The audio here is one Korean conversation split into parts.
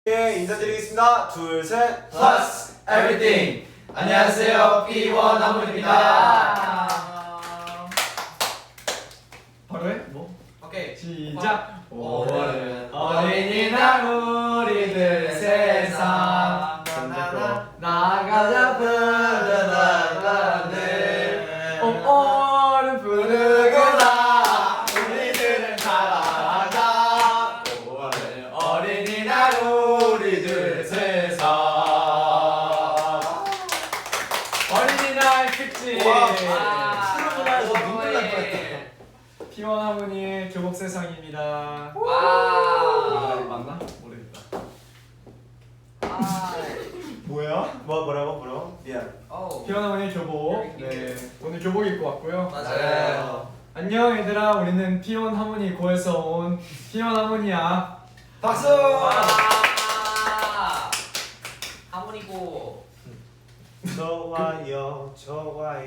예, 인사드리겠습니다. 둘, 셋. Plus Everything. 안녕하세요, P1 하모니입니다. 바로 해? 뭐? 오케이. 시작. 5월은 어린이날 우리들 세상 나가자 부르다들 옴오른 부르구나 우리들은 살아가자 5월은 어린이날 우리들 세상 어린이날 특집 신혼문화에서 눈물 날 뻔했다. P1 하모니의 교복 세상입니다. 와. 맞나? 모르겠다. 뭐야? 뭐라고? 미안. P1 하모니의 교복. 네, 오늘 교복 입고 왔고요. 맞아요. 안녕 얘들아, 우리는 P1 하모니 고에서 온 P1 하모니야. 박수! 하모니고. 좋아요. 좋아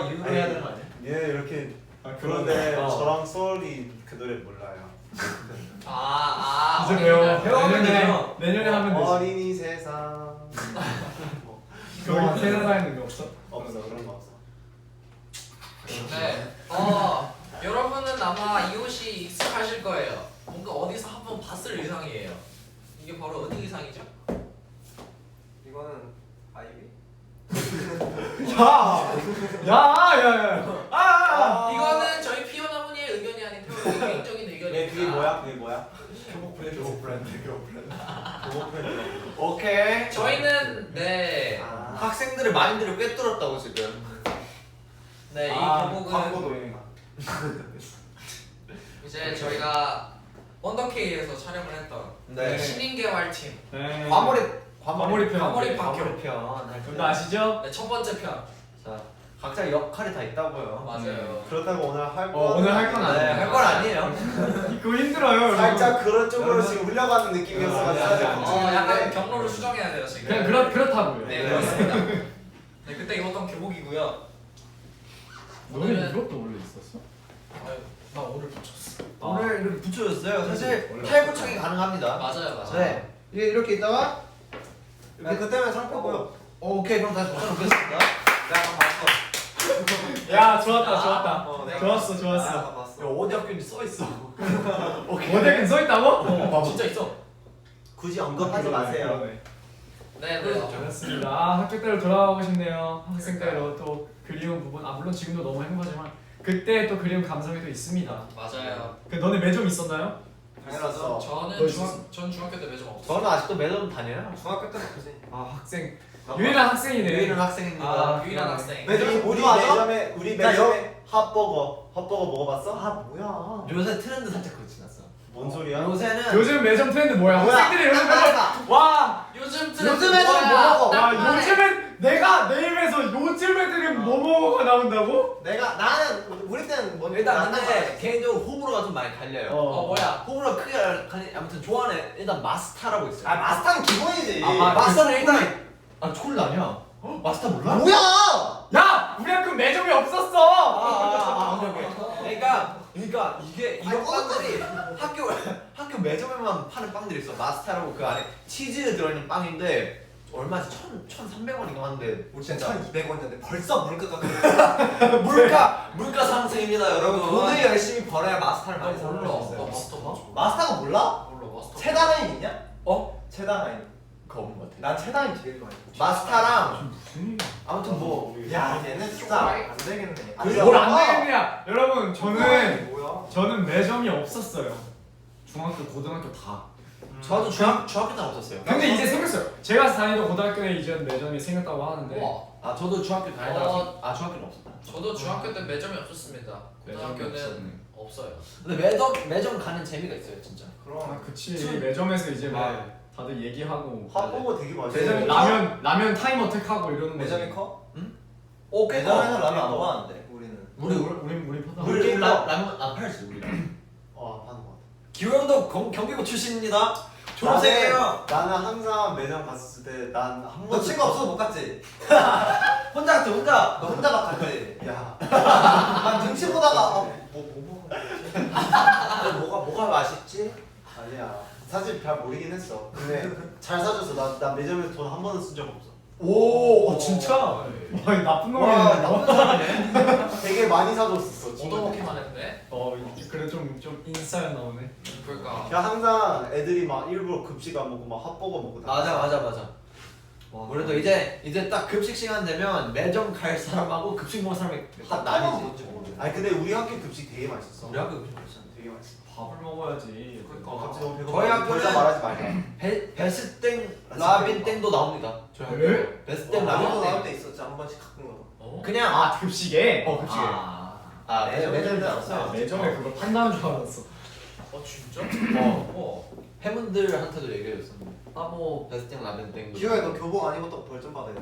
이유로 해야 되는 거 아니야? 얘 이렇게 아, 그런데 어. 저랑 소울이 그 노래 몰라요. 이제 배워. 배우면 되죠. 내년에 하면 되지. 어린이 세상. 거기 캐나다에 있는 거 없어? 없어, 그런 거 없어. 네. 여러분은 아마 이 옷이 익숙하실 거예요. 뭔가 어디서 한번 봤을 의상이에요. 이게 바로 어디 의상이죠? 이거는 아이비? 야! 이거는 저희 피오 나무니의 의견이 아닌 태호의 개인적인 의견입니다. 그게 뭐야? 교복 브랜드. 그거 팬이야. 오케이. 저희는 네, 학생들의 마인드를 꿰뚫었다고 지금. 네, 이 교복은 광고도 이제 저희가 원더케이에서 촬영을 했던 네. 신인개발팀 네. 과몰입 편. 과몰입 과몰입 편. 둘 다 아시죠? 네, 첫 번째 편. 자, 각자 역할이 다 있다고요. 맞아요. 그렇다고 오늘 할 거. 오늘 할 건 네, 아니에요. 할 건 아니에요. 그거 힘들어요, 여러분. 살짝 그런 쪽으로 지금 흘러가는 느낌이었어가지고 살짝 아, 걱정했는데. 약간 경로를 수정해야 돼요 지금. 그냥 그렇다고요. 네, 그렇습니다. 네, 그때 입었던 교복이고요. 너네 오늘은 이것도 원래 있었어? 나 오늘 붙였어. 오늘 이렇게 붙여줬어요. 사실 원래 탈부착이 가능합니다. 맞아요. 네. 이게 이렇게 있다가 야, 그때면 상표 보여. 오케이, 그럼 다시 붙여놓겠습니다. 내가 한번 봤어. 야, 좋았다. 내가 좋았어. 봤어. 어디 학교인지 써 있어. 오케이. 어디에 써 있다고? 진짜 있어. 굳이 언급하지 마세요. 그러네. 네, 그렇습니다. 학교 때로 돌아가고 싶네요. 학생 때로 또 그리운 부분. 물론 지금도 너무 행복하지만 그때 또 그리운 감성이 또 있습니다. 맞아요. 그 너네 매점 있었나요? 당연했어. 저는 너 있었어? 전 중학교 때 매점 없었어요. 저는 아직도 매점 다녀요. 중학교 때는 그지. 학생. 유일한 학생이네. 유일한 학생입니다. 아, 유일한 그러네. 학생. 우리 나 매점에 핫버거 먹어봤어? 뭐야? 요새 트렌드 살짝 그거 지났어. 뭔 소리야? 요새는 요즘 매점 트렌드 뭐야? 뭐야? 학생들이 요즘 매점 와! 요즘 요즘에 좀 뭐라고? 와, 요즘엔 내가 내 입에서 요즘 애들은 뭐뭐가 나온다고? 나는 우리 때는 뭐 일단 근데 개인적으로 호불호가 좀 많이 갈려요. 뭐야? 호불호가 크게 갈리 아무튼 좋아하는 애 일단 마스타라고 있어요. 마스터는 기본이지. 마스타는 일단 초콜릿 아니야? 마스타 몰라? 뭐야? 야! 우리 학교 매점이 없었어! 그러니까 이게 이런 빵들이 학교 매점에만 파는 빵들이 있어. 마스타라고 그 안에 치즈 들어있는 빵인데 얼마지? 1,300원인가 하는데 우리 진짜 1,200원이었는데 벌써 물가가 물가 상승입니다, 여러분. 돈을 열심히 벌어야 마스타를 많이 사 몰라. 먹을 수 나 있어요. 마스터 봐. 마스터가 몰라? 몰라 마스터. 체다나인 있냐? 어? 체다나인. 그거 없는 것 같아. 난 체다나인 제일 좋아해. 마스타랑 무슨 일이야? 아무튼 뭐 야, 얘는 진짜 안 되겠네. 뭘안 되겠냐? 여러분, 저는 매점이 없었어요. 중학교, 고등학교 다. 저도 중학교 때는 없었어요. 근데 이제 생겼어요. 제가 다니던 고등학교에 이제 매점이 생겼다고 하는데. 우와. 아 저도 중학교 다니다가 중학교는 없었다. 저도 중학교 때 매점이 없었습니다. 매점이 고등학교는 없었네. 없어요. 근데 매점 가는 재미가 있어요, 진짜. 아, 그치. 매점에서 이제 막 다들 얘기하고. 핫버거 되게 맛있어. 매점이 라면 타임 어택하고 이러는 거. 매점이 커? 오, 꽤 매점에서 커. 라면 안 먹었는데 우리는. 우리 파다. 우리 라면 안 팔지 우리. 하는 거 같아. 기호형도 경기고 출신입니다. 졸업생이에요. 나는 항상 매점 갔을 때 난 한 너 번도 친구 없어서 못 갔지? 혼자 갔지 혼자. 너 혼자 막 갔지? 야. 난 눈치 보다가 뭐 먹어? 뭐가 맛있지? 아니야. 사실 잘 모르긴 했어. 근데 잘 사줬어. 나 매점에서 돈 한 번은 쓴 적 없어. 오, 진짜? 와, 나쁜 와, 놈이네. 나쁜 사람이네. 되게 많이 사줬었어. 얻어먹기만 했네. 그래 좀 인싸였나 보네. 그러니까. 야 항상 애들이 막 일부러 급식 안 먹고 막 핫버거 먹고 맞아. 와, 우리도 이제 딱 급식 시간 되면 매점 갈 사람하고 급식 먹을 사람이 딱 나뉘지. 아니 근데 우리 학교 급식 되게 맛있었어. 우리 학교 급식 맛있었는데. 되게 맛있어. 밥을 먹어야지. 갑자기 너무 배고파. 저희 학교는 더 이상 말하지 말자. 베스땡 라빈 땡도 나옵니다. 저희 학교. 네? 베스땡 나도 라빈 나올 땡. 때 있었지 한 번씩 가끔 거. 그냥 급식에? 급식에. 매점에 알았어요. 매점에 그걸 판다는 줄 알았어. 진짜? 팬분들한테도 얘기해줬었는데. 뭐 베스땡 라빈 땡도. 기호야 너 교복 안 입었다고 벌점 받아야 돼.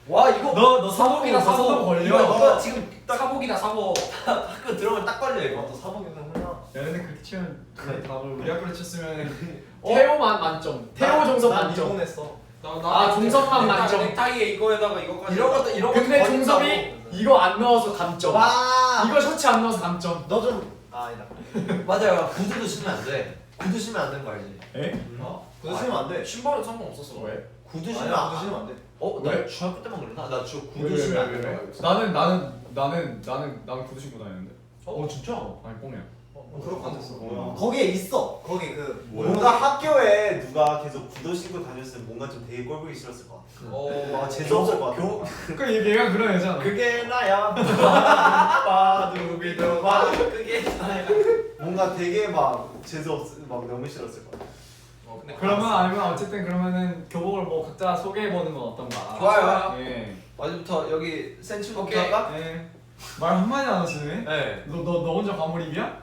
와 이거 너 사복이나 사복 걸려. 이거 지금 사복이나 사복. 학교 들어오면 딱 걸려 이거. 또 사복이구나. 야 근데 그렇게 치면 답을 우리 학교로 쳤으면 태호만 만점. 태호 종섭 난 만점. 이혼했어. 종섭만 만점. 넥타이에 이거에다가 이거까지. 이런 근데 것도 종섭이 이거 안 넣어서 감점. 와. 이거 셔츠 안 넣어서 감점. 너 좀. 아니다. 맞아요. 구두도 신으면 안 돼. 구두 신으면 안 되는 거 알지? 에? 그거 신으면 안 돼. 신발은 상관없었어. 왜? 구두 아니야, 신으면 그거 신으면 안 돼. 나 왜? 중학교 때만 그랬나? 나 구두 왜, 신으면 안 왜, 되는 왜? 거 알고 있어. 나는 구두 신고 다녔는데. 진짜? 아니 뽕이야. 그럴 것 같았어. 뭐야? 거기에 있어. 거기 그 뭐야? 뭔가 학교에 누가 계속 구두 신고 다녔으면 뭔가 좀 되게 꼴보기 싫었을 것 같아. 와 재수 없을 것 같아. 그 얘가 그런 애잖아. 그게 나야. 바두비두바. 그게 나야. 뭔가 되게 막 재수 없, 막 너무 싫었을 것 같아. 근데 그러면 아니면 어쨌든 그러면은 교복을 뭐 각자 소개해 보는 건 어떤가? 좋아요. 예. 어디부터 여기 센츄부터 오케이. 할까? 예. 말 한마디 안 하시네. 네. 너 혼자 과몰입이야?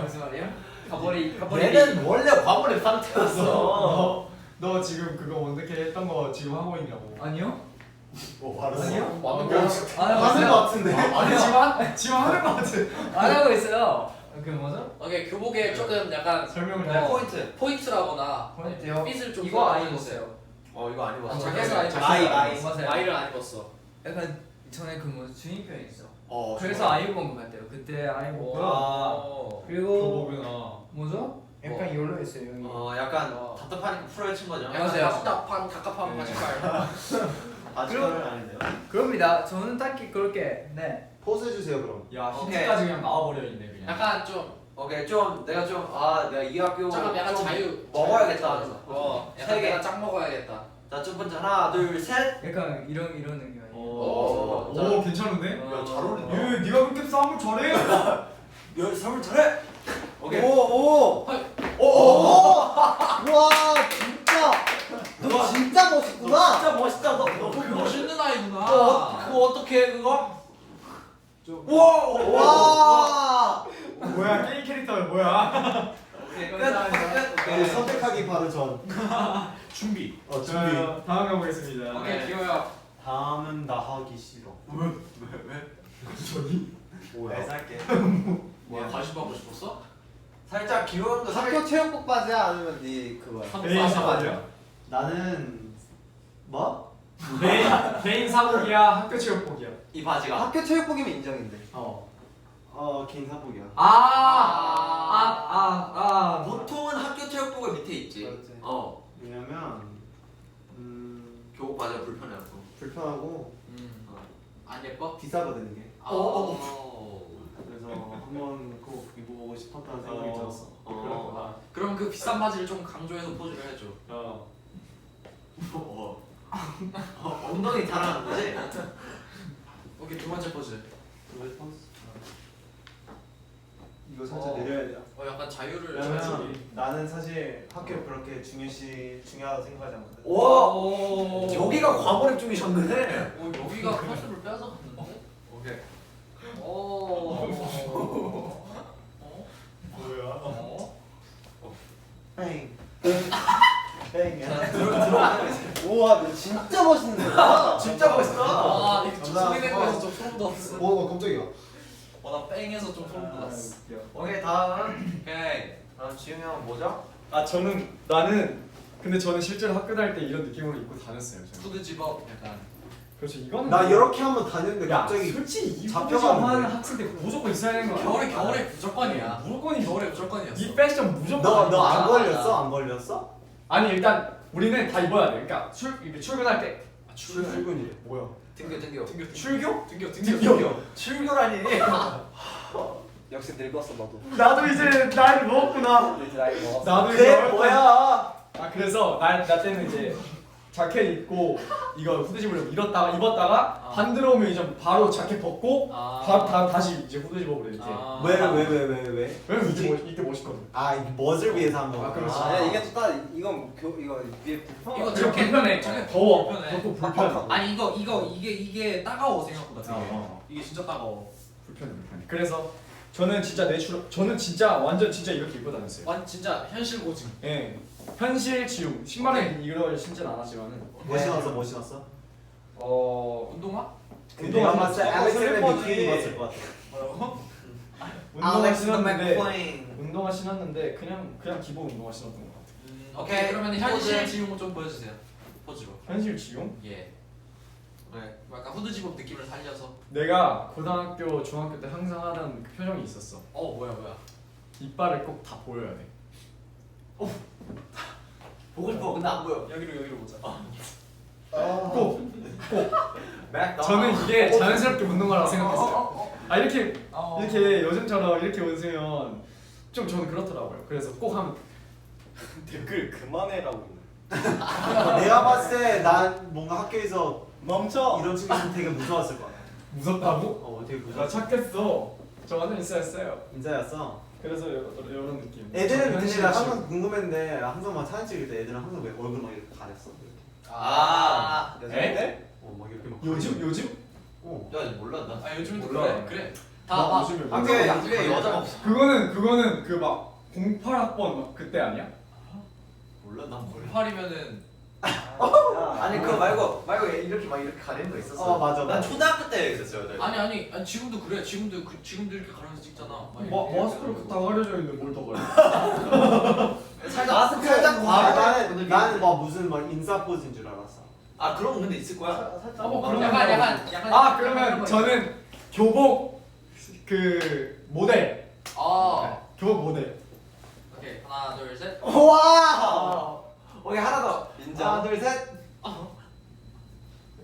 무슨 말이야? 가버리. 얘는 원래 과몰입 상태였어. 너 지금 그거 원더캐리 했던 거 지금 하고 있냐고. 아니요? 뭐 알았어? 아니요? 맞는 거 안 하고 하는 있어요. 것 같은데. 아니 지금 하는 거 같아. 안 하고 있어요. 그 뭐죠? 오케이 교복에 조금 약간 설명을 어. 해. 포인트. 포인트라고나 포인트요? 핏을 좀 이거 안 보여주세요. 입었어요. 이거 안 입었어. 자켓은 안 입었어. 마이. 맞아요. 마이를 안 입었어. 약간 전에 그 뭐 주인병이 있어. 그래서 좋아. 안 입은 것 같아요. 그때 안 입었고요. 오. 그리고 교복이나. 뭐죠? 약간 이걸로 했어요. 여기. 약간 어. 답답하니까 풀어헤친 거죠. 약간 맞아요. 답답한 갑갑한 네. 바지깔. 아직은 아닌데요. 그럽니다. 저는 딱히 그렇게 네. 포즈 해주세요 그럼. 야 오케이. 힌트까지 그냥 나와버려 있네 그냥. 약간 좀 오케이 내가 내가 이 학교 잠깐 약간 좀 자유 먹어야겠다. 약간 세 개. 내가 짱 먹어야겠다. 자, 첫 번째 하나, 둘, 셋. 약간 이런 느낌 아니에요? 오, 자. 오 괜찮은데? 야, 잘 어울린다. 얘 네가 그렇게 싸움을 잘해? 열 선물 잘해. 오케이. 오. 헐. 와 진짜. 너 진짜 멋있구나. 진짜 멋있다. 너 멋있는 아이구나. 그거 어떻게 해 그거? 와. 뭐야 게임 캐릭터야 뭐야? 오케이 끝. 네, 선택하기 바로 전. 준비. 준비. 자, 다음 가보겠습니다. 오케이 기호야. 다음은 나 하기 싫어. 저기? 뭐야? 내 살게. 뭐야 관심 받고 싶었어? 살짝 귀여운 거 학교 체육복 바지야 아니면 네 그거야? 개인 사복이야? 나는 뭐? 개인 사복이야? 학교 체육복이야? 이 바지가. 학교 체육복이면 인정인데. 어. 개인 사복이야. 보통은 학교 체육복을 밑에 입지. 그렇지. 왜냐면 교복 바지가 불편해갖고. 불편하고 안 예뻐? 비싸거든 이게. 어. 그래서 한번 꼭 입어보고 싶었다는 생각이 들었어. 그렇구나. 그럼 그 비싼 바지를 좀 강조해서 포즈를 해줘. 엉덩이 자랑하는 거지? 오케이 두 번째 포즈. 이거 살짝 내려야 돼요. 약간 자유를. 왜냐면 나는 사실 학교 그렇게 중요하다고 생각하지 않거든. 와. 여기가 과몰입 중이셨네. 여기가 컨셉을 뺏어갔는데? 오케이. 뭐야? 어? 땡. 자, 땡이야. 들어가는 우와, 너 진짜 멋있는데. 진짜 멋있다. 아 이거 좀 감사합니다. 소리 낸 거에서 좀 소름 돋았어. 오, 깜짝이야. 나 뺑에서 좀 소름 돋았어. 오케이 다음. 오케이. 다음 지웅이 형 뭐죠? 나는 근데 저는 실제로 학교 다닐 때 이런 느낌으로 입고 다녔어요. 저는. 후드 집업 약간. 그렇죠. 이거는 나 이렇게 한번 다녔는데 야, 갑자기 솔직히 이 잡혀가는데. 포지션 하는 학생 때 무조건 있어야 되는 거야. 겨울에 무조건이야. 무조건이 겨울에 무조건이었어. 이 패션 무조건. 너 안 아니야. 걸렸어? 안 걸렸어? 아니 일단 우리는 다 입어야 돼. 그러니까 이렇게 출근할 때 출근이래. 뭐야? 등교 출교? 등교. 출교라니. 역시 늙었어 너도. 나도 이제 나이를 먹었구나. 이제 나이 먹었어. 나도 그게 이제 뭐야? 아 그래서 나 때는 이제 자켓 입고 이거 후드집으로 입었다가 반 들어오면 이제 바로 자켓 벗고 다시 이제 후드집 입어 그래 이제. 왜? 왜냐면 이때 멋있거든. 아 이게 멋을 위해서 한 거구나. 아, 그렇지. 아, 이게 또 딱 이건 이거 위에 불편. 이거 이거 저렇게 불편해. 저게 더워. 불편해. 덥고 불편해. 아니 이게 따가워 생각보다 되게. 어. 이게 진짜 따가워. 불편해. 그래서 저는 진짜 완전 진짜 이렇게 입고 다녔어요. 진짜 현실 고증. 예. 현실 지움. 신발은 이걸 신진 않았지만은. 뭐 신었어? 뭐 신었어? 운동화? 내가 봤을 때 신고 알렉스를 슬리퍼지. 비키니 입었을 것 같아. 뭐라고? 운동화 신었는데 맥코인. 운동화 신었는데 그냥 기본 운동화 신었던 것 같아. 오케이 그러면 현실 포즈. 지용 좀 보여주세요. 포즈로. 현실 지움? 예. 네. 약간 후드집업 느낌을 살려서. 내가 고등학교, 중학교 때 항상 하던 그 표정이 있었어. 뭐야. 이빨을 꼭 다 보여야 돼. 보고 싶어. 근데 안 보여. 여기로 보자. 꼭. 맥. 저는 이게 자연스럽게 운동화라고 생각했어요. 아 이렇게 어. 이렇게 요즘처럼 이렇게 웃으면 좀 저는 그렇더라고요. 그래서 꼭 하면 댓글 그만해라고. 내가 봤을 때 난 뭔가 학교에서 멈춰. 이런 친구 있으면 되게 무서웠을 것 같아. 무섭다고? 되게 나 무서웠어. 착했어. 저 완전 인싸였어요. 인자였어. 그래서 이런 느낌. 애들은 근데 현실 나 지움. 항상 궁금했는데 항상 막 사진 찍을 때 애들은 항상 왜 얼굴 막 이렇게 가렸어? 이렇게. 에? 막 이렇게 막. 요즘? 어. 야 몰라 나. 요즘도 몰라. 그래. 나 다 요즘에 학교에 몰라. 학교에 여자가 없어. 그거는 그 막 08학번 막 그때 아니야? 몰라 난 몰라. 8이면은 아니 그거 말고 이렇게 막 이렇게 가리는 거 있었어. 맞아. 난 초등학교 때 있었어요. 여자. 아니 지금도 그래. 지금도 이렇게 가려서 찍잖아. 마스크로 다 가려져 있는데 뭘 더 가려? 살짝 나는 막 무슨 막 인싸 포즈인 줄 알았어. 아 그런 건 근데 있을 거야. 그런 약간 아 그러면 저는 교복 그 모델. 교복 모델. 오케이 하나 둘 셋. 와. 오케이 하나 더. 하나 둘 셋.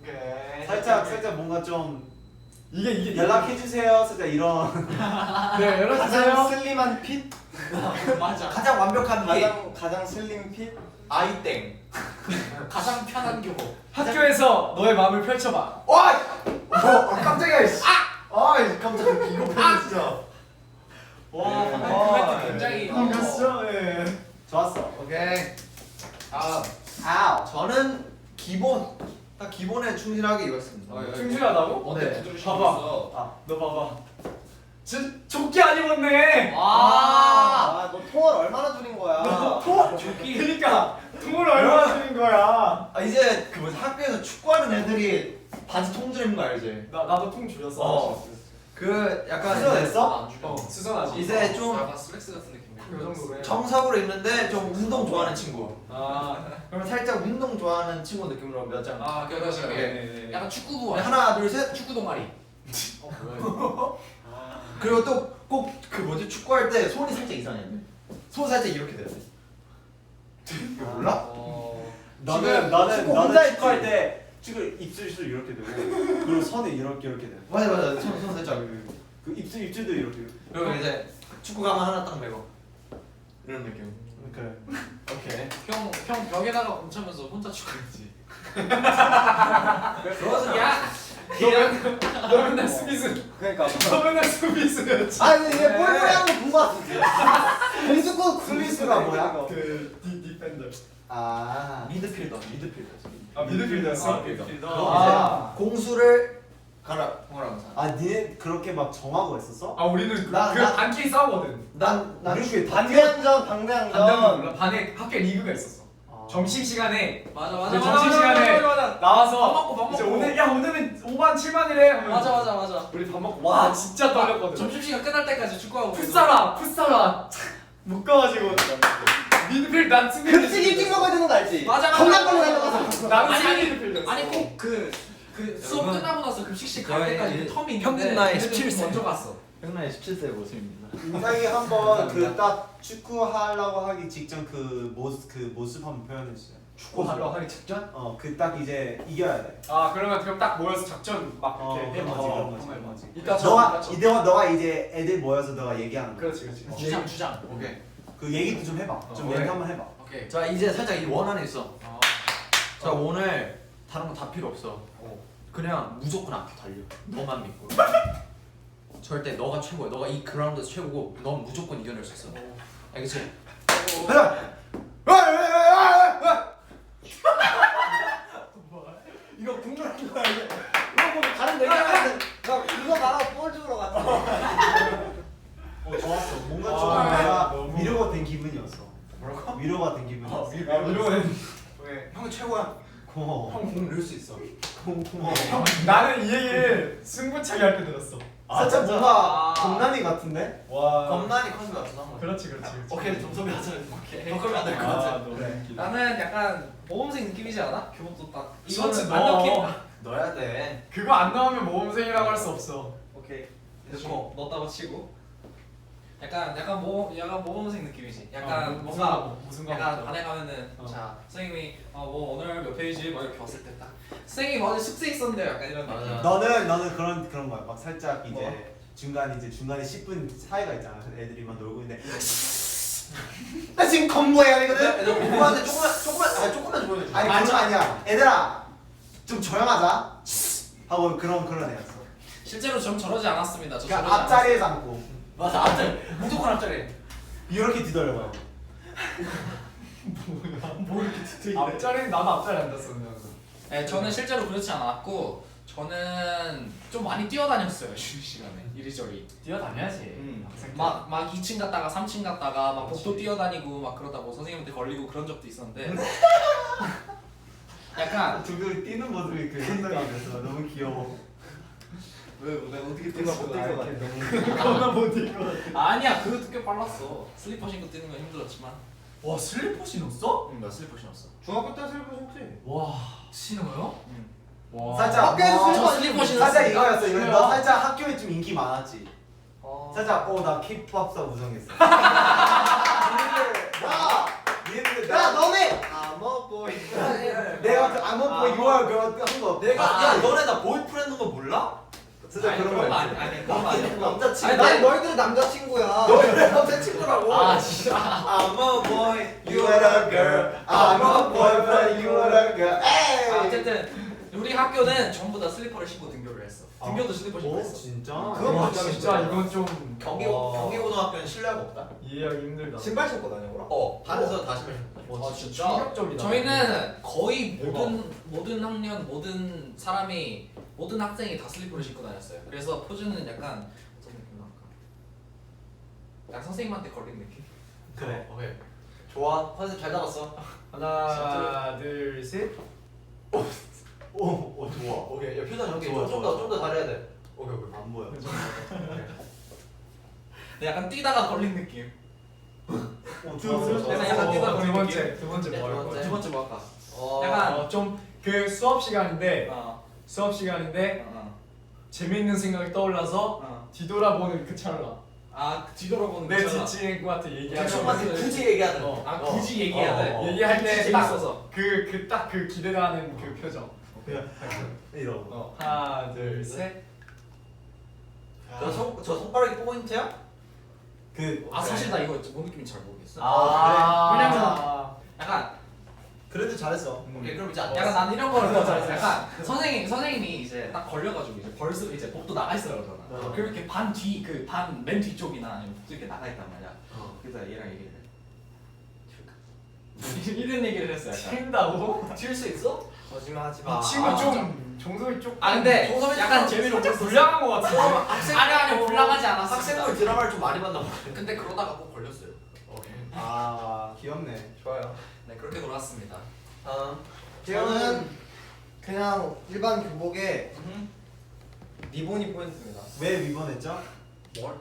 오케이. 살짝 뭔가 좀 이게 연락해 주세요. 살짝 이런. 네 연락 가장 주세요. 슬림한 핏. 맞아. 가장 완벽한 게 가장 슬림 핏. 아이땡. 가장 편한 교복. 학교에서 너의 마음을 펼쳐봐. 와! 깜짝이야. 씨. 깜짝이야. 이거 보면 진짜. 와 네. 방금 그 멘트 굉장히 반갑죠? 예. 좋았어. 오케이. 아, 저는 딱 기본에 충실하게 입었습니다. 충실하다고? 어때 네. 구두를 봐봐. 신었어. 너 봐봐. 조끼 안 입었네. 아, 너 통을 얼마나 줄인 거야? 조끼. 그러니까 통을 얼마나 주는 거야? 아 이제 그 뭐지 학교에서 축구하는 애들이 바지 통줄 입는 거 알지? 나도 통 줄였어. 어. 그 약간 수선했어? 안 줄여. 수선하지. 이제 좀 약간 슬랙스 같은 느낌. 그 정도로 해. 정석으로 입는데 좀 운동 좋아하는 친구. 아, 그러면 살짝 운동 좋아하는 친구 느낌으로 몇 장. 그러시면 네네네. 약간 축구부. 하나 둘 셋. 축구 동아리. 그리고 또 꼭 그 뭐지 축구할 때 손이 살짝 이상해. 손 살짝 이렇게 돼야 돼. 이거 몰라? 나는 혼자 했지. 축구할 때 축구 입술도 이렇게 되고 그리고 선이 이렇게 돼. 맞아. 손 살짝. 그 입술도 이렇게. 그리고 이제 축구 가면 하나 딱 메고 이런 느낌. 그래. 오케이. 형 벽에다가 뭉쳐면서 혼자 축구했지. 그래서 야. 너 맨날 수비수. 그러니까. 너 맨날 수비수였지. 아, 근데 얘 뻘뻘이 하는 거본거 같은데. 공수권 스미스가 뭐야? 그 디펜더. 아. 미드필더. 아 미드필더였어? 아. 공수를 뭐라고 사. 아 니네 그렇게 막 정하고 했었어? 아 우리는 그 나- 반끼리 싸우거든. 난 이렇게 반대항전, 반대는 방대항전. 몰라. 반에 학교 리그가 있었어. 점심 시간에 맞아 이제 점심 시간에 나와서 밥 먹고. 이제 오늘은 5반 7반이래. 맞아. 우리 밥 먹고 와 진짜 떨렸거든. 점심시간 끝날 때까지 축구하고. 풋살아 못 가가지고 미드필 난 수비. 급식 일찍 먹어야 되는 거 알지? 맞아. 건강하게 달려가서. 나는 아니, 수비 아니, 미드필더였어. 아니 꼭 그 그 수업 여러분, 끝나고 나서 급식실 갈 저희 때까지 그 텀이 있는데 평균 나이 걔네들은 17세. 먼저 갔어. 형나의 17세 모습입니다. 인상이 한번 그 딱 축구하려고 하기 직전 그 모습 한번 표현해 주세요. 축구하러 하기 직전? 그 딱 이제 이겨야 돼. 아 그러면 그럼 딱 모여서 작전 막 이렇게 그런 거지, 그런 거지. 그런 거지. 너가 이제 애들 모여서 너가 얘기하는 거. 그렇지 그렇지. 주장. 오케이. 그 얘기도 좀 해봐. 좀 얘기 한번 해봐. 오케이. 자 이제 살짝 이 원 안에 있어. 자 오늘 다른 거 다 필요 없어. 그냥 무조건 앞에 달려. 너만 믿고. 절대 너가 최고야. 너가 이 그라운드에서 최고고 넌 무조건 이겨낼 수 있어. 알겠지? 이거 궁금한 거야 이게. 이거 보면 다른 얘기하는데 나 이거 말하고 볼 주러 갔다. 좋았어. 뭔가 좀 아, 내가 너무- 위로가 된 기분이었어. 뭐라고? 위로가 된 기분이었어. 이러면 형은 최고야. 고마워. 형공 넣을 수 있어. 고마워. 나는 이 얘기를 승부차기 할 때 들었어. 살짝 뭔가 겁난이 같은데? 와. 겁나니 컨셉 같은 한 번. 그렇지 그렇지. 오케이 점점이 하자. 오케이. 더 크면 안될 것 아 같아. 너무 그래. 웃기다. 나는 약간 모범생 느낌이지 않아? 교복도 딱. 셔츠 이거는 안 넣긴. 넣어. 넣어야 돼. 그거 안 나오면 모범생이라고 할 수 없어. 오케이. 넣고 넣었다고 치고. 약간 모범생 느낌이지. 약간 뭔가 무슨 약간 반에 가면은 어. 자 선생님이 뭐 오늘 몇 페이지 뭐 이렇게 왔을 때 딱 선생님 어제 숙제 있었는데 약간 이런 느낌. 맞아. 너는 그런 거야. 막 살짝 이제 뭐? 중간에 10분 사이가 있잖아. 애들이 막 놀고 있는데 나 지금 공부해야 되거든. 애들 공부하는데 조금만 보여줘. 아니 그건 아니야. 애들아 좀 조용하자. 하고 그런 애였어. 실제로 좀 저러지 않았습니다. 저 그러니까 저러지 앞자리에서 앉고 맞아 앞자리 무조건 앞자리. 이렇게 뒤돌아봐요. 뭐 이렇게 뒤틀리네. 앞자리는 나도 앞자리 앉았어 그냥. 네, 저는 실제로 그렇지 않았고 저는 좀 많이 뛰어다녔어요 쉬는 시간에 이리저리. 뛰어다녀야지. 막 2층 갔다가 3층 갔다가 막 복도 뛰어다니고 막 그러다고 선생님한테 걸리고 그런 적도 있었는데 약간 둘이 뛰는 모습이 그 생각이 나서 너무 귀여워. 왜 내가 어떻게 뭔가 못뛸것 같아. 겁나 못뛸 것 같아. 아니야 그것도 꽤 빨랐어. 슬리퍼 신고 뛰는 건 힘들었지만. 와 슬리퍼 신었어? 나 슬리퍼 신었어. 중학교 때 슬퍼 신지. 와. 신어요? 와. 살짝 학교에서 저 슬리퍼 신었으니까. 살짝 이거였어. 이거 그래요? 너 살짝 학교에 좀 인기 많았지. 살짝 나 K-팝사 우승했어. 얘네들 야 너네. I'm a boy. 야, 내가 그 I'm a boy you are girl 한 거. 내가 야 너네 나 보이프렌드인 거 몰라? 진짜 아니, 그런 그런 거 거 있지. 아니 그런 거 아니야. 남자친구. 아니 난 너희들 남자친구야. 너희들 남자친구라고. 아 진짜. I'm a boy, You are a girl. I'm a boy but you are a girl. 에이. 어쨌든 우리 학교는 전부 다 슬리퍼를 신고 등교를 했어. 등교도 슬리퍼 신고 오 했어. 진짜? 그건 와 진짜 진짜 이건 좀 경기고등학교는 신뢰가 없다. 이해하기 힘들다. 신발 신고 다녀 그럼? 반에서 다 신발 신고. 와 진짜 충격적이다. 저희는 거의 대박. 모든 학년 모든 사람이 모든 학생이 다 슬리퍼를 신고 다녔어요. 그래서 포즈는 약간 어떤 느낌 날까? 약간 선생님한테 걸린 느낌? 그래. 오케이. 좋아. 컨셉 잘 잡았어. 하나 둘 셋. 오 좋아. 오케이. 야 표정 여기 좋아, 좋아, 좀더 잘해야 돼. 오케이. 안 보여. 근데 약간 뛰다가 걸린 느낌. 오 그래서 약간 뛰다 두 걸린 번째 느낌. 두 번째 뭐 할 거야? 두 번째 뭐 할까? 어. 약간 좀그 수업 시간인데 어. 수업 시간인데 어. 재밌는 생각이 떠올라서 어. 뒤돌아보는 그 찰나. 아 뒤돌아보는 내 거잖아. 뒷친구한테 얘기하는 형한테 거. 굳이 얘기하는 어. 아 굳이 얘기해야 돼. 얘기할 때 굳이 딱 재밌어서. 그 딱 그 기대하는 그 표정. 이러고. 하나 둘 셋. 저 손가락이 포인트야? 아 사실 나 이거 뭔 느낌인지 잘 모르겠어. 왜냐면 약간 그래도 잘했어. 오케이 그럼 이제 안 약간 난 이런 거를 더 잘했어. 약간 선생님이 이제 딱 걸려가지고 이제 벌써 이제 복도 나가 있어요 그러잖아. 그리고 이렇게 반 뒤 그 반 맨 뒤쪽이나 아니면 복도 이렇게 나가 있단 말이야. 그래서 얘랑 얘기를 해. 이런 얘기를 했어 약간. 튄다고? 튈 수 있어? 거짓말하지 이 친구 좀 정성이 좀. 아 근데 정섭이 약간 좀 재미로 살짝 봤었어. 불량한 것 같은데. 아니 불량하지 않았어. 학생물 드라마를 좀 많이 봤나 봐. 근데 그러다가 꼭 걸렸어요. 오케이. 아 귀엽네. 좋아요. 네 그렇게 놀았습니다. 다음. 저는 그냥 일반 교복에 리본이 포인트입니다. 왜 위반했죠? 뭘?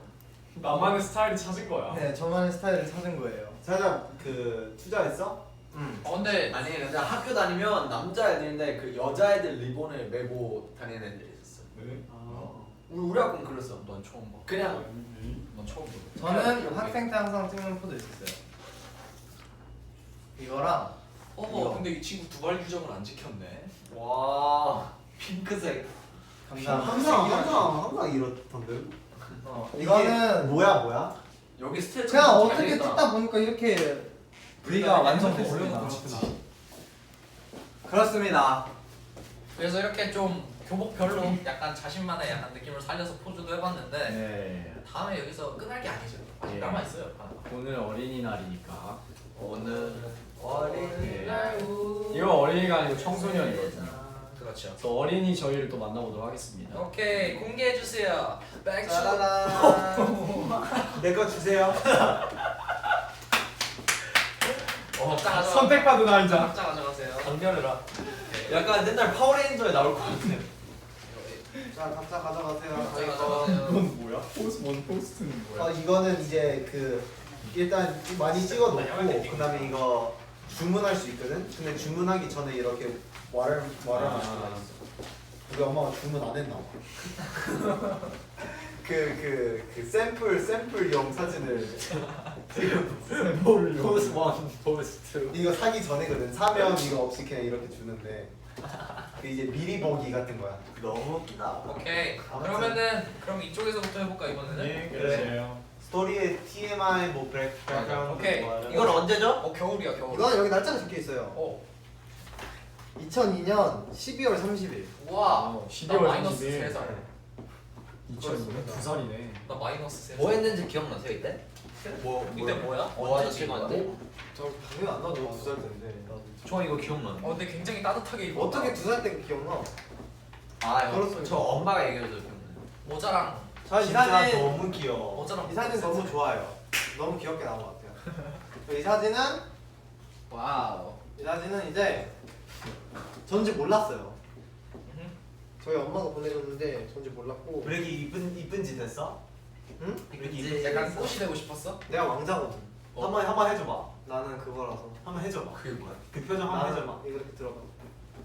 나만의 스타일을 찾은 거야. 네, 저만의 스타일을 찾은 거예요. 살짝 그 투자했어? 근데 아니 근데 학교 다니면 남자애들인데 그 여자애들 리본을 메고 다니는 애들이 있었어. 우리 학교는 그랬어. 넌 처음 봐. 그냥 넌 처음 봐. 저는 학생 때 항상 찍는 포도 있었어요. 이거랑 이거. 근데 이 친구 두발 규정을 안 지켰네. 와 핑크색. 항상 이렇던데. 이거는 뭐야? 여기 스트레치 그냥 어떻게 찍다 보니까 이렇게 V가 그러니까 완성됐습니다. 그렇습니다. 그래서 이렇게 좀 교복별로 약간 자신만의 약간 느낌을 살려서 포즈도 해봤는데 네. 다음에 여기서 끝날 게 아니죠. 아직 예. 남아 있어요. 오늘 어린이날이니까. 오늘 어린이날 이거 어린이가 아니고 청소년이거든요. 그렇죠. 그래서 어린이 저희를 또 만나보도록 하겠습니다. 오케이 공개해 주세요. 백주. 내 거 주세요. 각자 가져. 선택받은 아이자. 각자 가져가세요. 강렬해라. 약간 옛날 파워레인저에 나올 것 같아. 자, 각자 가져가세요. 각자 가져가세요. 이건 뭐야? 포스트는 뭐야? 이거는 이제 그 일단 많이 찍어놓고 그다음에 이거 주문할 수 있거든. 근데 주문하기 전에 이렇게 말을 할 수가 있어. 우리 엄마가 주문 안 했나 봐. 그 샘플용 사진을 지금 포스 1, 포스 2. 이거 사기 전에거든. 사면 이거 없이 그냥 이렇게 주는데 그 이제 미리 보기 같은 거야. 너무 웃기다. 오케이. 아무튼. 그럼 이쪽에서부터 해볼까 이번에는? 예, 그래. 그래요. 스토리에 TMI 뭐 백그라운드 오케이. 이건 언제죠? 겨울이야 겨울. 이거는 여기 날짜가 적혀 있어요. 어. 2002년 12월 30일. 우와. 12월 나 마이너스 30일. 3살. 2002년 2살이네. 나 마이너스 3살. 뭐 했는지 기억나세요 이때? 이때 뭐야? 뭐 하다 언제 찍었는데? 저 당연히 안 나도 2살 때인데. 저 이거 기억나는데. 근데 굉장히 따뜻하게 입었다. 어떻게 2살 때 기억나? 아 그렇습니다. 저 엄마가 얘기해줘서 기억나요. 모자랑 저 이 진짜 사진 너무 귀여워. 모자랑 이 사진 너무 좋아요. 너무 귀엽게 나온 것 같아요. 이 사진은 와우. 이 사진은 이제 전지 몰랐어요. 저희 엄마가 보내줬는데 전지 몰랐고 왜 이렇게 이쁜 짓 했어? 응? 이렇게 이쁜 짓 약간 했어? 꽃이 되고 싶었어? 내가 왕자거든. 한번 해줘봐. 나는 그거라서. 한번 해줘봐. 그게 뭐야? 그 표정 한번 나는 해줘봐. 이거 이렇게 들어봐.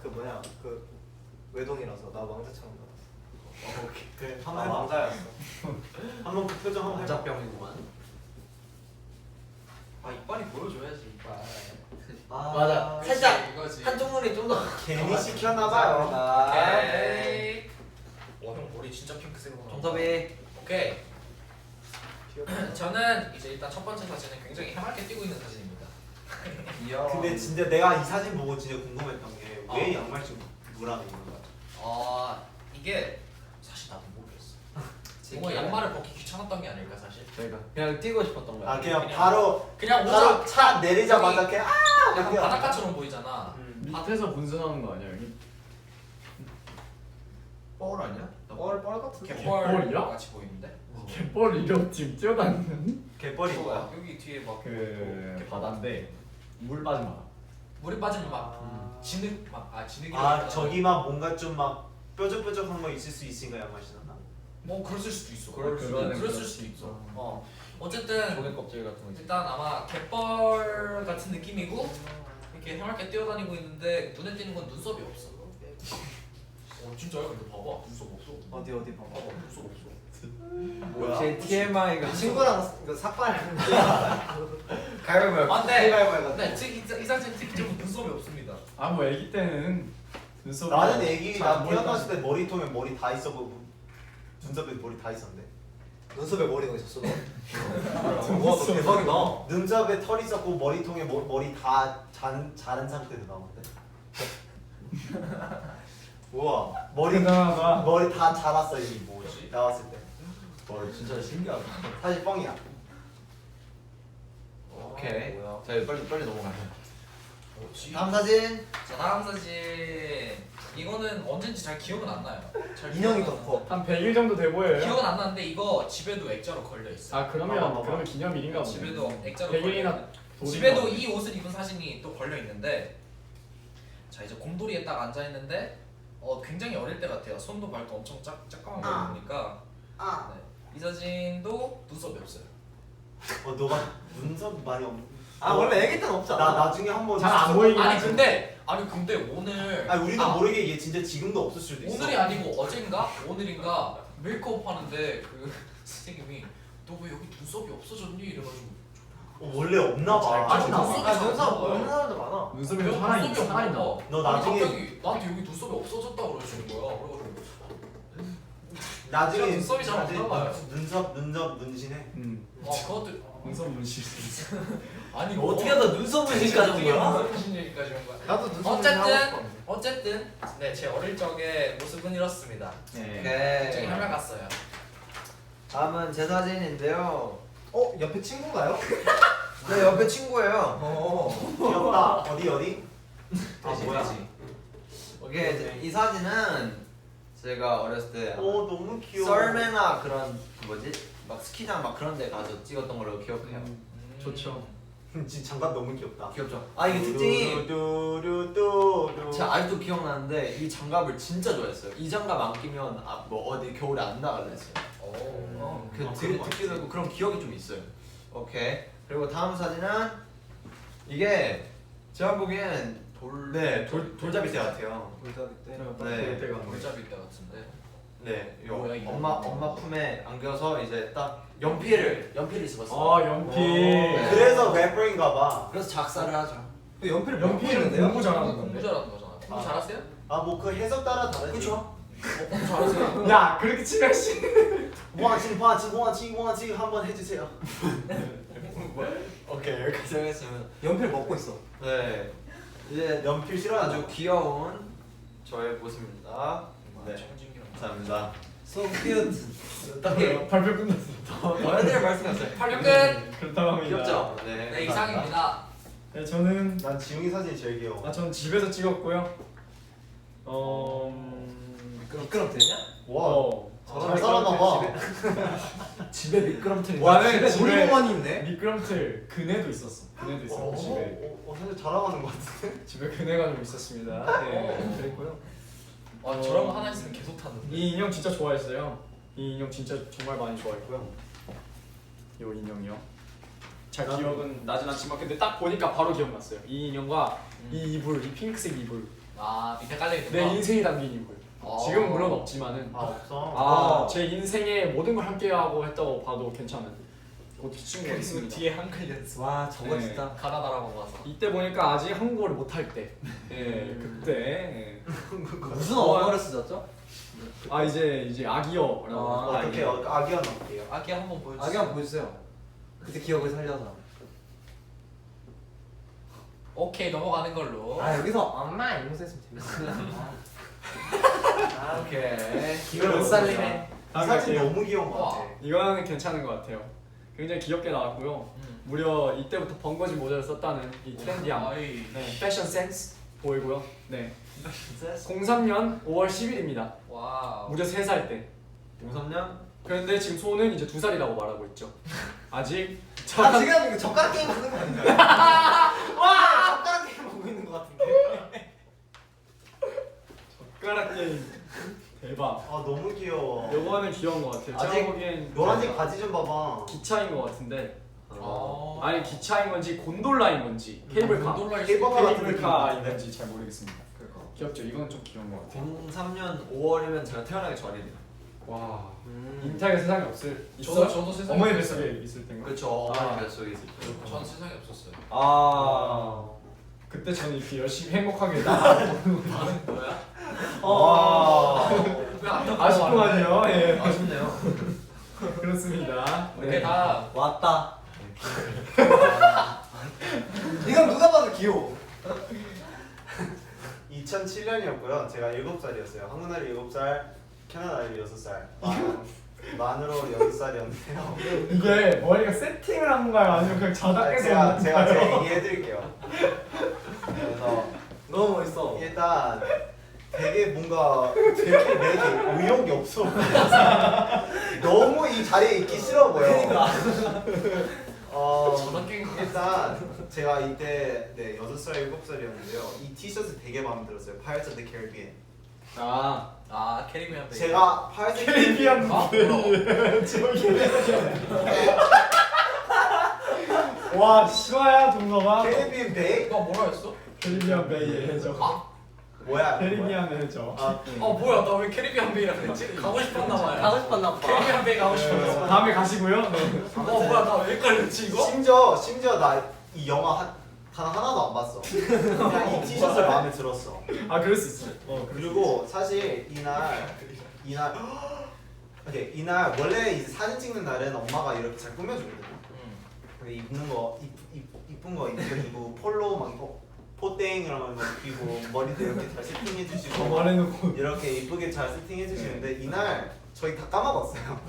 그 뭐냐 그 외동이라서 나 왕자처럼 나왔어. 오케이. 그래 나 한번 해봐. 왕자였어. 한번 그 표정 한번 해봐. 남자병이구만. 아 이빨이 보여줘야지 이빨. 맞아. 그치, 살짝 이거지. 한쪽 눈이 좀 더. 괜히 시켰나봐요. 오케이. 와형 머리 진짜 핑크색으로. 나온다. 정답이. 오케이. 저는 이제 일단 첫 번째 사진은 굉장히 해맑게 뛰고 있는 사진입니다. 근데 진짜 내가 이 사진 보고 진짜 궁금했던 게 왜 양말씩 누라는 거야? 이게 사실 나도 모르겠어. 뭔가 양말을 벗기 귀찮았던 게 아닐까 사실. 저희가 그냥 뛰고 싶었던 거야. 아 그냥 그냥- 바로 그냥 바로 모자 차 내리자마자 그냥 약간 바닷가처럼 보이잖아. 밑에서 분수하는 거 아니야 여기? 뻘 아니야? 뻘 같은. 갯벌이야? 갯벌 같이 보이는데. 갯벌 이름 지금 뛰어다니는 개뻘이 뭐야? 여기 뒤에 막 그 바다인데 물 빠진 바다. 물에 빠지면 막 진흙 진흙이. 아 저기 막 뭔가 좀 막 뾰족뾰족한 거 있을 수 있으니까 양말 신었나? 뭐 그랬을 수도 있어. 그거는 그랬을 수도 있어. 어. 어쨌든 조개 껍질 같은 거. 일단 아마 갯벌 같은 느낌이고 이렇게 해맑게 뛰어다니고 있는데 눈에 띄는 건 눈썹이 없어. 진짜요? 근데 봐봐 눈썹 없어. 어디 봐봐. 봐봐 눈썹 없어. 역시 TMI가 친구랑 그 삭발. 가위바위보. 안돼. 가위바위보 네, 이 사진 특징은 눈썹이 없습니다. 아뭐 아기 때는 눈썹. 나는 애기 나 태어났을 때 머리통에 머리 다 있었고 눈썹에 머리 다 있었는데 눈썹에 머리가 있었어. 와 너 대박이다. 눈썹에 털 있었고 머리통에 머리 다 자른 상태로 나오는데 우와 머리 다 자랐어 이 뭐지 나왔을 때 진짜 신기하다. 사실 뻥이야. 오케이. 자 빨리 넘어가요. 다음 사진. 자 다음 사진. 이거는 언젠지 잘 기억은 안 나요. 잘 인형이 기억은 더 안 커. 한 100일 정도 돼 보여요. 기억은 안 나는데 이거 집에도 액자로 걸려 있어. 아 그러면 기념일인가 보네. 집에도 액자로 100일이나 걸려 있는. 집에도 이 옷을 입은 사진이 또 걸려 있는데 자 이제 곰돌이에 딱 앉아 있는데 굉장히 어릴 때 같아요. 손도 발도 엄청 짝짝한 거 보니까 네. 이 사진도 눈썹이 없어요. 너가 눈썹 많이 아 원래 애기 때는 없잖아. 나 나중에 한번 잘 안 보이긴 아니 하지. 근데 오늘 아니 우리도 모르게 이게 진짜 지금도 없을 수도 있어. 오늘이 아니고 어젠가 오늘인가 메이크업 하는데 그 선생님이 너 왜 여기 눈썹이 없어졌니 이래가지고 원래 없나 봐. 아니, 눈썹 아, 눈썹 없는 사람도 많아. 눈썹이 여기 살아있 눈썹이 살아있나? 없나? 너 아니, 나중에 갑자기 나한테 여기 눈썹이 없어졌다 그러시는 거야. 그래가지고 나중에 제가 눈썹이 잘 나중에 없나 봐요. 눈썹 문신해. 그것도 눈썹 문신. 아니 어떻게 하다 눈썹 문신까지 온 거야? 무슨 얘기까지 온 거야? 나도 눈썹 어쨌든 네 제 어릴 적의 모습은 이렇습니다. 갑자기 하며 갔어요. 다음은 제 사진인데요. 옆에 친구가요? 네 옆에 친구예요. 귀엽다. 어디? 아 뭐야? 오케이 이 사진은 제가 어렸을 때 오 너무 귀여워. 썰매나 그런 그 뭐지 막 스키장 막 그런 데 가서 찍었던 걸로 기억해요. 좋죠. 진짜 장갑 너무 귀엽다. 귀엽죠? 아 이게 특징이 뚜루뚜루뚜루. 제가 아직도 기억나는데 이 장갑을 진짜 좋아했어요. 이 장갑 안 끼면 뭐 어디 겨울에 안 나갈라 했어요. 그 되게 특별하고 그런 기억이 좀 있어요. 오케이. 그리고 다음 사진은 이게 제가 보기엔 돌잡이 때 같아요. 돌잡이 때. 네. 골잡이 때 같은데. 네. 뭐야, 이거? 엄마 품에 안겨서 이제 딱 연필을 씹었어요. 아 연필. 네. 그래서 래퍼인가 봐. 그래서 작사를 하죠. 그 연필을 연필은 공부 잘하는 공부 건데. 잘하는 거잖아. 공부 잘하세요? 아 뭐 그 해석 따라 다르지. 그렇죠. 공부 잘하세요? 야 그렇게 치면 씨. 모아칭 한번 해주세요. 오케이 여기까지 하겠습니다. 연필 먹고 있어. 네. 이제 연필 싫어하는 아주 귀여운 저의 모습입니다. 네. 청진기랑 감사합니다. So cute. 오케이. 발표 끝났어. 더 해야 될 말씀이 없어요. 팔 끝. 그렇다고 합니다. 귀엽죠? 네 이상입니다. 네 저는 난 지웅이 사진이 제일 귀여워. 저는 집에서 찍었고요. 미끄럼틀이냐? 와. 잘 살았나 봐. 집에 미끄럼틀이. 나는 집에 놀이공원이 있네. 미끄럼틀 그네도 있었어. 그네도 있었고 집에 사실 잘하는 것 같은데. 집에 그네가 좀 있었습니다. 네, 그랬고요. 저런 거 하나 있으면 계속 타는데. 이 인형 진짜 좋아했어요. 이 인형 진짜 정말 많이 좋아했고요. 이 인형이요. 잘 기억은 나진 않지만 근데 딱 보니까 바로 기억났어요. 이 인형과 이 이불, 이 핑크색 이불. 아 밑에 깔려 있는 거. 내 인생이 담긴 이불. 지금은 물론 없지만은 없어. 제 인생의 모든 걸 함께하고 했다고 봐도 괜찮은 그 친구가 있습니다. 뒤에 한글 연습. 와 저거 네. 진짜. 가나다라고 봐서. 이때 보니까 아직 한국어를 못할 때. 예, 그때. 무슨 언어를 쓰셨죠? 이제 아기어라고. 어떻게 아기야 넣을게요. 아기 한번 보여주세요. 아기 한번 보여주세요. 그때 기억을 살려서. 오케이 넘어가는 걸로. 아 여기서 엄마 이러면서 했으면 재밌어. 오케이. 귀여워. 못 살리네. 이 사진 너무 귀여운 것 같아. 이거는 괜찮은 것 같아요. 굉장히 귀엽게 나왔고요. 무려 이때부터 번거지 모자를 썼다는 이 트렌디함, 아이. 네, 패션 센스 보이고요. 네. 03년 5월 10일입니다. 와우. 무려 3살 때. 03년? 그런데 지금 소는 이제 2살이라고 말하고 있죠. 아직 아 지금 이거 젓가락 게임 하는 거 아닌가요? 와 젓가락 게임 하고 있는 거 같은데. 젓가락 게임 대박. 아 너무 귀여워. 요거는 귀여운 것 같아요. 아직 제가 보기엔 노란색 바지 좀 봐봐. 기차인 것 같은데 아. 아니 기차인 건지 곤돌라인 건지 케이블카 곤돌라일 케이블카 수도 같은 케이블카인 느낌인데. 건지 잘 모르겠습니다. 귀엽죠? 이건 좀 귀여운 것 같아요. 03년 5월이면 제가 태어나기 전이네요. 와 인터넷 세상에 없을 저도 세상에 어머니 없었어요. 뱃속에 있을 때인가? 그렇죠. 아. 어머니 뱃속에 있을 때. 전 세상에 없었어요. 아. 그때 저는 이렇게 열심히 행복하게 나가고 반응 뭐야? 아. 아쉽구만요. 예. 아쉽네요. 그렇습니다. 이렇게 다 왔다. 이건 누가 봐도 귀여워. 2007년이었고요. 제가 7살이었어요. 한국 나이 7살, 캐나다 나이 6살. 만으로 6살이었는데요. 이게 머리가 세팅을 한 건가요? 아니면 그냥 자다 깨서 제가 얘기해드릴게요. 그래서 너무 멋있어. 일단 되게 뭔가 되게 내기 의욕이 없어. 너무 이 자리에 있기 싫어 보여. 저런 게임 일단 제가 이때 6살, 7살이었는데요. 이 티셔츠 되게 마음에 들었어요. Pirates of the Caribbean. 아 캐리비안 베이. 제가 Pirates of the 캐리비안 아 뭐라고? 와 실화야 동서가? 캐리비안 베이? 너 뭐라 했어? 캐리비안 베이의 해적. 뭐야? 캐리비안의 해적. 아, 뭐야 나 왜 캐리비안 베이라 그랬지? 가고 싶었나 봐요. 가고 싶었나 봐. 캐리비안 베이 가고 싶었어. 다음에 가시고요. 네. 뭐야 나 왜 헷갈렸지 이거? 심지어 나 이 영화 단 하나도 안 봤어. 그냥 이 티셔츠 마음에 들었어. 아 그럴 수 있어. 그리고 사실 이날 오케이, 이날 원래 이제 사진 찍는 날은 엄마가 이렇게 잘 꾸며주거든요. 근데 입는 거 이쁜 거 입고 폴로 막 포땡 이런 거 입히고 머리도 이렇게 잘 세팅해 주시고 말해놓고. 이렇게 이쁘게 잘 세팅해 주시는데 이날 저희 다 까먹었어요.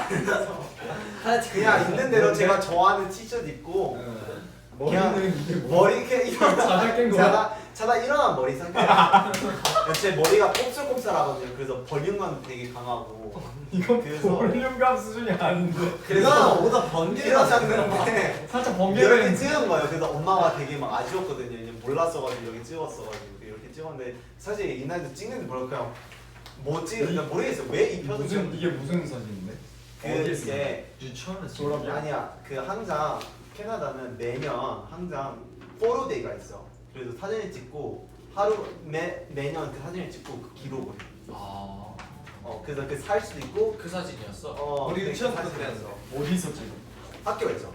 그래서 그냥 있는 대로 제가 좋아하는 티셔츠 입고 머리는 이게 뭐? 머리 이렇게 일어나 자다 깬 거야? 자다 일어난 머리 상태. 제 머리가 곱슬곱슬하거든요. 그래서 볼륨감 되게 강하고. 이건 그래서- 볼륨감 수준이 아닌데. 그래서 오다 번개 일어났는데 살짝 이렇게 번개는. 찍은 거예요. 그래서 엄마가 되게 막 아쉬웠거든요. 이제 몰랐어가지고 이렇게 찍었어가지고 이렇게 찍었는데 사실 이날도 찍는데 별로 그냥 뭐 찍을까 모르겠어요. 왜 입혀서 무슨 이게 무슨 사진인데? 그 어디에 쓰는 이제 유치원에서 졸업이야? 아니야 그 항상 캐나다는 매년 항상 포로데이가 있어. 그래서 사진을 찍고 하루 매년 그 사진을 찍고 그 기록을 해. 그래서 그 살 수도 있고 그 사진이었어? 우리 근데 유치원 그 때 사진이었어. 어디서 찍어? 학교에서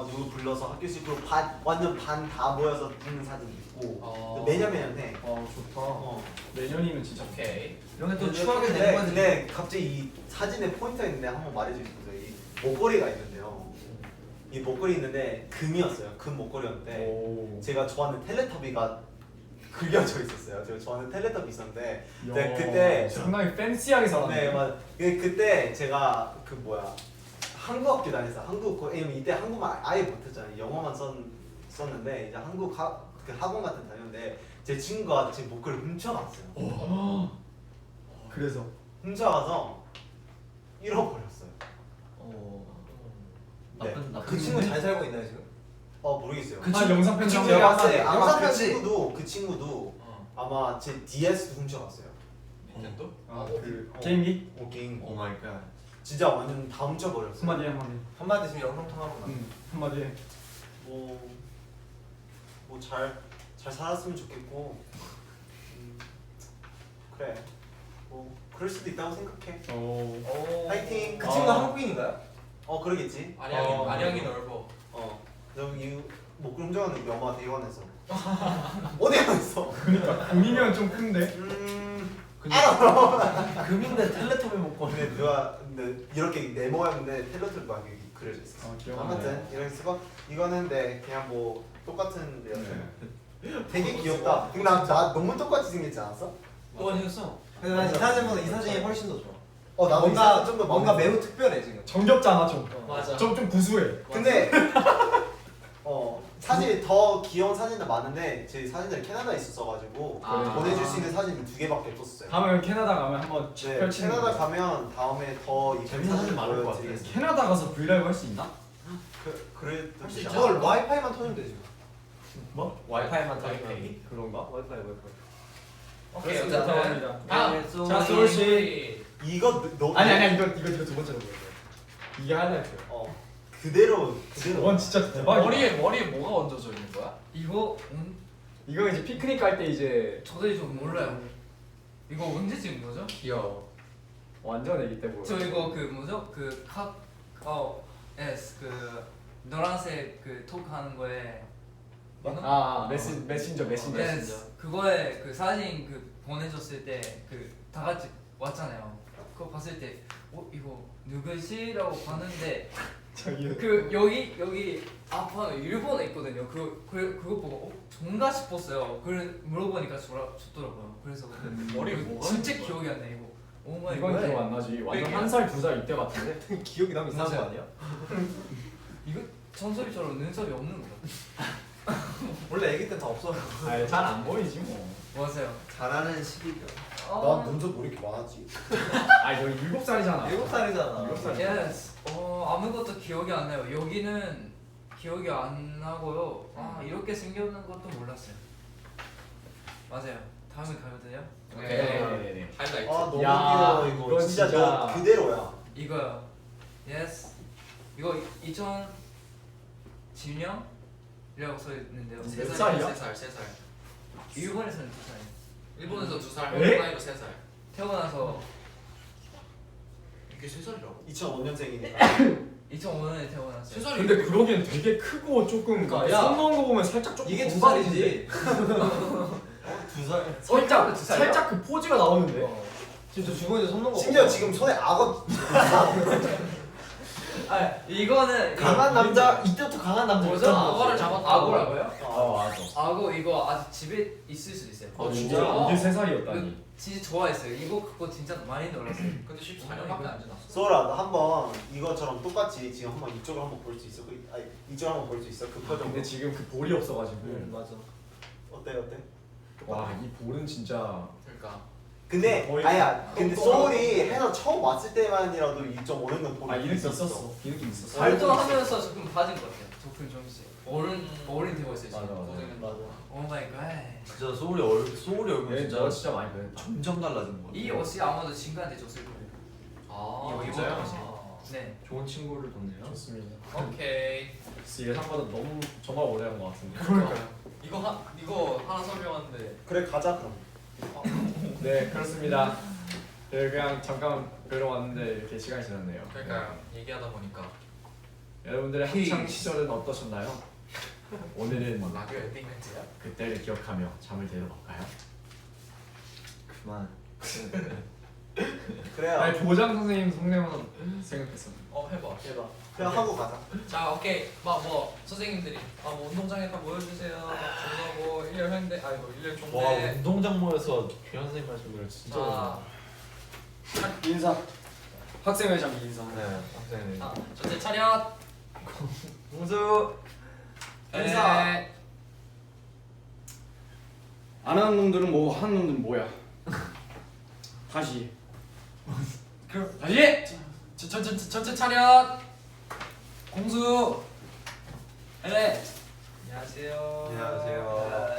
누구 불러서 학교식 그리고 완전 반 다 모여서 찍는 사진이 있고 매년 해. 좋다. 내년이면 진짜. 오케이. 이런 게 또 근데- 추억이 근데- 되는 거지. 근데 갑자기 이 사진에 포인트가 있는데 한번 말해줄 수 있어요. 이 목걸이가 있는데요. 이 목걸이 있는데 금이었어요. 금 목걸이였는데 오. 제가 좋아하는 텔레터비가 그려져 있었어요. 제가 좋아하는 텔레터비 있었는데 네, 야, 그때 상당히 팬시하게 살았네. 네, 맞. 그때 제가 그 뭐야 한국 학교 다녔어요. 왜냐면 이때 한국말 아예 못했잖아요. 영어만 썼는데 이제 그 학원 같은 데 다녔는데 제 친구가 제 목걸이 훔쳐갔어요. 그래서 훔쳐가서 잃어버렸어요. 네. 그 친구 잘 살고 있나요 지금? 모르겠어요. 영상 편지 제가 한번 봤을 때 해봐. 아마 영상 그 편지. 친구도 아마 제 DS도 훔쳐갔어요. 닌텐도? 그 게임기? 게임. 오 마이 갓. 진짜 완전 다 훔쳐버렸어요. 한마디 한마디. 한마디 지금 영상 통화로 나. 한마디 해. 잘 살았으면 좋겠고 그래 그럴 수도 있다고 생각해. 파이팅. 그 친구 한국인인가요? 그러겠지. 안양이 넓어. 그럼 이 목걸이 훔쳐가는 우리 엄마 대관에서 어디 가있어? 금이면 좀 큰데. 금인데 텔레토비 먹고. 근데 근데 이렇게 네모였는데 텔레토비 막 이렇게 그려져 있었어. 귀여워. 아무튼 이렇게 쓰고 이거는 근데 그냥 뭐 똑같은 되게 귀엽다. 근데 나 너무 똑같이 생겼지 않았어? 또 아니었어? 근데 난이 사진보다 이 사진이 훨씬 더 좋아. 나도 뭔가 좀더 뭔가 매우 특별해 지금. 정겹잖아 좀. 맞아. 좀 구수해. 근데 사실 더 귀여운 사진들 많은데 제 사진들 캐나다에 있었어가지고 보내줄 수 있는 사진이 2개밖에 없었어요. 다음에 캐나다 가면 한번 네, 펼치는 캐나다 거. 가면 다음에 더 이 재밌는 사진 많을 것 같아요. 보여드리겠습니다. 캐나다 가서 브이라이브 할 수 있나? 그래 할수 있죠. 저걸 와이파이만 터주면 되지. 뭐? 와이파이만 와이파이? 그런가? 와이파이. 오케이. 그렇습니다. 어쨌든 다음. 자, 소울 씨. 이거 너 아니 이거 두 번째로 보여줘. 이게 하이라이트야. 그대로 저건 진짜 대박이야. 머리에 뭐가 얹어져 있는 거야? 이거 이거 이제 피크닉 갈 때 이제 저도 좀 몰라요. 이거 언제 찍은 거죠? 귀여워. 완전 애기 때 보여. 저 이거 그 뭐죠? S 그 노란색 그 톡 하는 거에 메신저. yes, 그거에 그 사진 그 보내줬을 때 그 다 같이 왔잖아요. 그거 봤을 때 이거 누구시라고 봤는데 저기 그 여기 앞에 일본어 있거든요. 그거 보고 정가 싶었어요. 그걸 물어보니까 좋더라고요. 그래서 머리에 이거 뭐가 진짜 있는 거야? 기억이 안 나 이거. 오 마이 이건 갓. 기억 안 나지. 완전 빽이야. 1살 2살 이때 같은데. 기억이 나면 이상한 거 아니야? 이거 전설이처럼 눈썹이 없는 거. 원래 애기 때 다 없어요. 아니 잘안 보이지 뭐. 맞아요. 잘하는 시기가. 난 눈썹 왜 이렇게 많았지? 아 여기 7살이잖아. 7살이잖아. 7살. Yes. 아무것도 기억이 안 나요. 여기는 기억이 안 나고요. 이렇게 생겼는 것도 몰랐어요. 맞아요. 다음에 가거든요. 네. 하이라이트. 너무 야, 귀여워 이거 이건 진짜 진짜- 너 그대로야. 이거요. Yes. 이거 2010년이라고 써 있는데요. 몇 살이야? 3살. 일본에서는 2살. 일본에서 2살, 에? 한국 나이로 3살. 태어나서 이게 3살이라고? 2005년생이니까 2005년에 태어났어요. 3살이 근데 그러기엔 되게 크고 조금 그러니까, 야. 손 넣은 거 보면 살짝 조금 이게 두 건방진데? 살이지. 2살. 살짝 두 살이야? 살짝 그 포즈가 나오는데. 진짜 주머니에 손 넣은 거 심지어 지금 손에 악어 아 이거는 강한 남자 이때부터 강한 남자. 뭐죠? 악어를 잡았다. 악어라고요? 맞아. 악어 이거 아직 집에 있을 수도 있어요. 아 진짜? 이게 3살이었다니. 진짜 좋아했어요. 이거 그거 진짜 많이 놀랐어요. 근데 14년밖에 안 지났어. 소라 너 한번 이것처럼 똑같이 지금 한번 이쪽을 한번 볼 수 있어? 아니 이쪽을 한번 볼 수 있어? 그 표정 근데 지금 그 볼이 없어가지고. 맞아. 어때? 와 이 볼은 진짜. 그러니까 근데 거의 아야 근데 소울이 해서 처음 왔을 때만이라도 2.5년간 보는 아 이 느낌 있었어. 이 느낌 있었어. 활동하면서 조금 빠진 것 같아요. 조금 조금씩 어른 되고 있어요. 맞아, 지금. 맞아. 고생은. 맞아 오 마이 갓. 진짜 소울이 얼굴 진짜 진짜 진짜 많이 변했다. 점점 달라진 거. 이 옷이 아마도 친구한테 줬을 거예요. 아 이거 진짜요? 입어요? 네. 좋은 친구를 뒀네요. 좋습니다. 오케이. 예상보다 너무 정말 오래 한 것 같은데. 이거 하나 설명하는데 그래 가자 그럼 네 그렇습니다. 네, 그냥 잠깐 뵈러 왔는데 이렇게 시간이 지났네요. 그러니까요. 얘기하다 보니까 여러분들의 학창 시절은 어떠셨나요? 오늘은 라디오 엔딩 멘트야? 그때를 기억하며 잠을 들어볼까요? 그만. 그래요 아니 보장 선생님 성대모사 생각했어. 해봐. 해봐 그냥 하고 가자 자 오케이 막 뭐 선생님들이 뭐 운동장에 다 모여주세요. 저희가 뭐 일일 회인데 아이고 일일 와 종대. 운동장 모여서 교장 선생님 말씀을 진짜. 자, 인사. 학생회장 인사. 네, 학생님. 자 전체 차렷. 공수. 인사. 네. 안 하는 놈들은 뭐 하는 놈들은 뭐야? 다시. 그럼 다시. 전체 차렷. 공수. 네. 안녕하세요. 안녕하세요.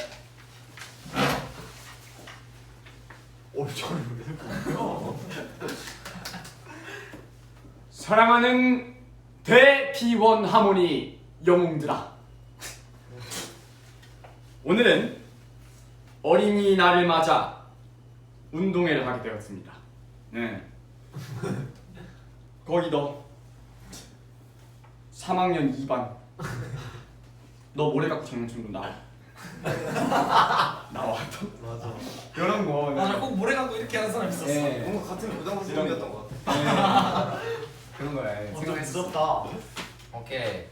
저를 사랑하는 대피원 하모니 영웅들아, 오늘은 어린이날을 맞아 운동회를 하게 되었습니다. 네. 거기 너 3학년 2반 너 모래 갖고 장난치는 거 나와 또 맞아 이런 거. 맞아 꼭 모래 갖고 이렇게 하는 사람 있었어. 네. 뭔가 같은 고등학생이었던 것 같아 그런 거야. 좀 무섭다 오케이.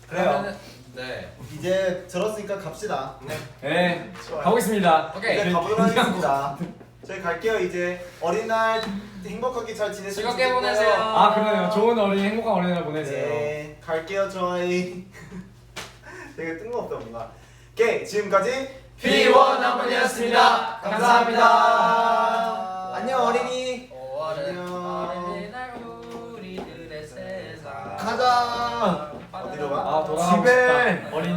그래요 그러면은- 네. 이제 들었으니까 갑시다 네. 좋아요. 가보겠습니다. 오케이. 이제 가보도록 하겠습니다 저희 갈게요 이제 어린날 행복하게 잘 지내시고 즐겁게 보내세요. 아 그러네요. 좋은 어린 행복한 어린이날 보내세요. 네 갈게요 저희 되게 뜬금없다 뭔가 오케이 지금까지 피원 하모니였습니다. 감사합니다 안녕 어린이 안녕. 어린이날 우리들의 세상. 가자 어디로 가? 아 돌아가고 집에. 싶다. 어린